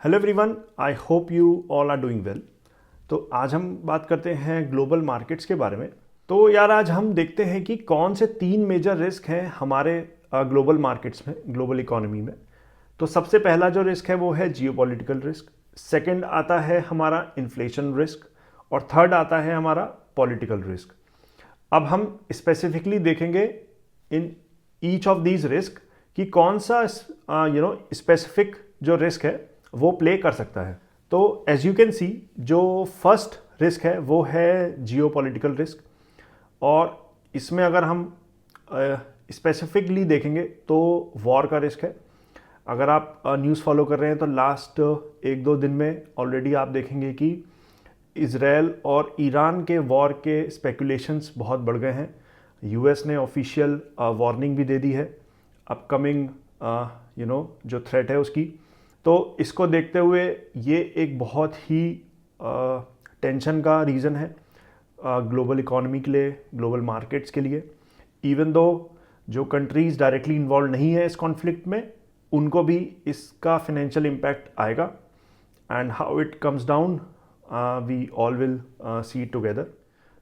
Hello everyone, I hope you all are doing well. तो आज हम बात करते हैं ग्लोबल मार्केट्स के बारे में। तो यार आज हम देखते हैं कि कौन से 3 मेजर रिस्क हैं हमारे ग्लोबल मार्केट्स में, ग्लोबल इकोनॉमी में। तो सबसे पहला जो रिस्क है वो है जियोपॉलिटिकल रिस्क, सेकंड आता है हमारा इन्फ्लेशन रिस्क और थर्ड आता है हमारा पॉलिटिकल रिस्क। अब हम स्पेसिफिकली देखेंगे in each of these risk कि कौन सा स्पेसिफिक जो रिस्क है वो प्ले कर सकता है। तो एज यू कैन सी, जो फर्स्ट रिस्क है वो है जियोपॉलिटिकल रिस्क, और इसमें अगर हम स्पेसिफिकली देखेंगे तो वॉर का रिस्क है। अगर आप न्यूज़ फॉलो कर रहे हैं तो लास्ट 1-2 दिन में ऑलरेडी आप देखेंगे कि इज़राइल और ईरान के वॉर के स्पेकुलेशंस बहुत बढ़ गए हैं। यूएस ने ऑफिशियल वार्निंग भी दे दी है अपकमिंग जो थ्रेट है उसकी। तो इसको देखते हुए ये एक बहुत ही टेंशन का रीज़न है ग्लोबल इकोनॉमी के लिए, ग्लोबल मार्केट्स के लिए। इवन दो जो कंट्रीज़ डायरेक्टली इन्वॉल्व नहीं है इस कॉन्फ्लिक्ट में, उनको भी इसका फिनेंशियल इम्पैक्ट आएगा। And how it comes down we all will see together.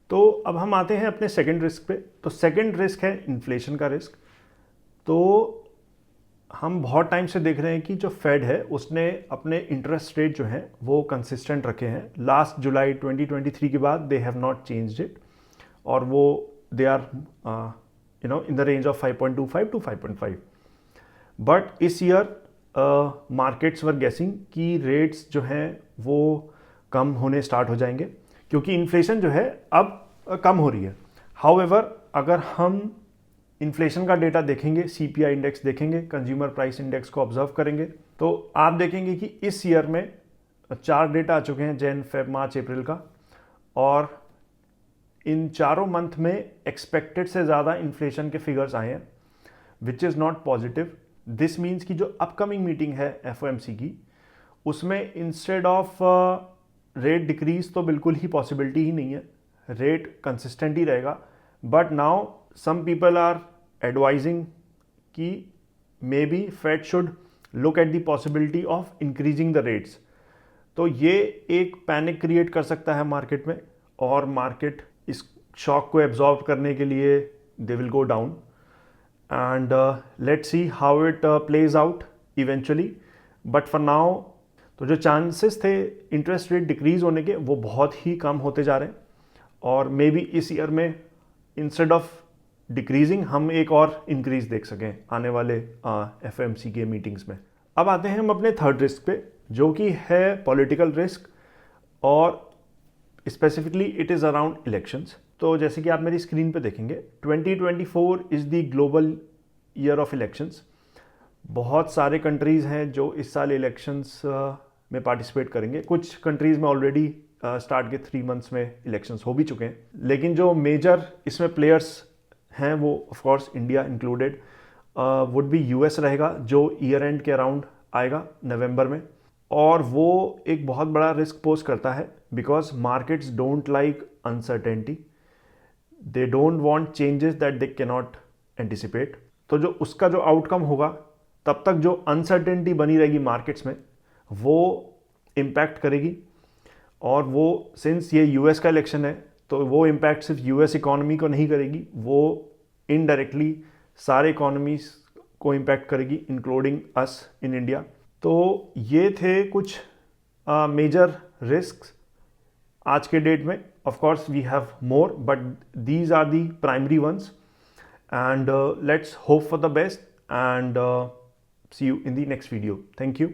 तो अब हम आते हैं अपने सेकंड रिस्क पे। तो सेकंड रिस्क है इन्फ्लेशन का रिस्क। तो हम बहुत टाइम से देख रहे हैं कि जो फेड है उसने अपने इंटरेस्ट रेट जो हैं वो कंसिस्टेंट रखे हैं। लास्ट जुलाई 2023 के बाद they have not changed it, और वो they are in the range of 5.25 to 5.5। But इस ईयर मार्केट्स वर गेसिंग कि रेट्स जो हैं वो कम होने स्टार्ट हो जाएंगे, क्योंकि इन्फ्लेशन जो है अब कम हो रही है। हाउएवर अगर हम इन्फ्लेशन का डेटा देखेंगे, सीपीआई इंडेक्स देखेंगे, कंज्यूमर प्राइस इंडेक्स को ऑब्जर्व करेंगे, तो आप देखेंगे कि इस ईयर में 4 डेटा आ चुके हैं, जैन, फेब, मार्च, अप्रैल का, और इन चारों मंथ में एक्सपेक्टेड से ज़्यादा इन्फ्लेशन के फिगर्स आए हैं, which is not positive. This means कि जो अपकमिंग मीटिंग है एफओएमसी की, उसमें इंस्टेड ऑफ रेट डिक्रीज तो बिल्कुल ही पॉसिबिलिटी ही नहीं है, रेट कंसिस्टेंट ही रहेगा। But now some people are advising कि maybe Fed should look at the possibility of increasing the rates। तो ये एक पैनिक क्रिएट कर सकता है मार्केट में, और मार्केट इस शॉक को एब्जॉर्ब करने के लिए they will go down. And let's see how it plays out eventually. But for now तो जो चांसेस थे इंटरेस्ट रेट डिक्रीज होने के वो बहुत ही कम होते जा रहे हैं, और मे बी इस ईयर में इंस्टेड ऑफ डिक्रीजिंग हम एक और इंक्रीज देख सकें आने वाले एफएमसी के मीटिंग्स में। अब आते हैं हम अपने थर्ड रिस्क पे, जो कि है पॉलिटिकल रिस्क, और specifically it is around elections. तो जैसे कि आप मेरी स्क्रीन पे देखेंगे, 2024 is the global year of elections. बहुत सारे कंट्रीज़ हैं जो इस साल इलेक्शंस में पार्टिसिपेट करेंगे। कुछ कंट्रीज़ में ऑलरेडी स्टार्ट के 3 मंथ्स में इलेक्शंस हो भी चुके हैं, लेकिन जो मेजर इसमें प्लेयर्स हैं वो of course India included would be US रहेगा, जो ईयर एंड के अराउंड आएगा नवंबर में। और वो एक बहुत बड़ा रिस्क पोज करता है, because markets don't like uncertainty, they don't want changes that they can not anticipate. तो जो उसका जो आउटकम होगा, तब तक जो अनसर्टेनिटी बनी रहेगी मार्केट्स में वो इम्पैक्ट करेगी। और वो सिंस ये यूएस का इलेक्शन है, तो वो इम्पैक्ट सिर्फ यूएस इकोनॉमी को नहीं करेगी, वो इनडायरेक्टली सारे इकोनॉमीज को इम्पैक्ट करेगी, इंक्लूडिंग अस इन इंडिया। तो ये थे कुछ मेजर रिस्क्स आज के डेट में। Of course we have more, but these are the primary ones, and let's hope for the best, and see you in the next video. Thank you.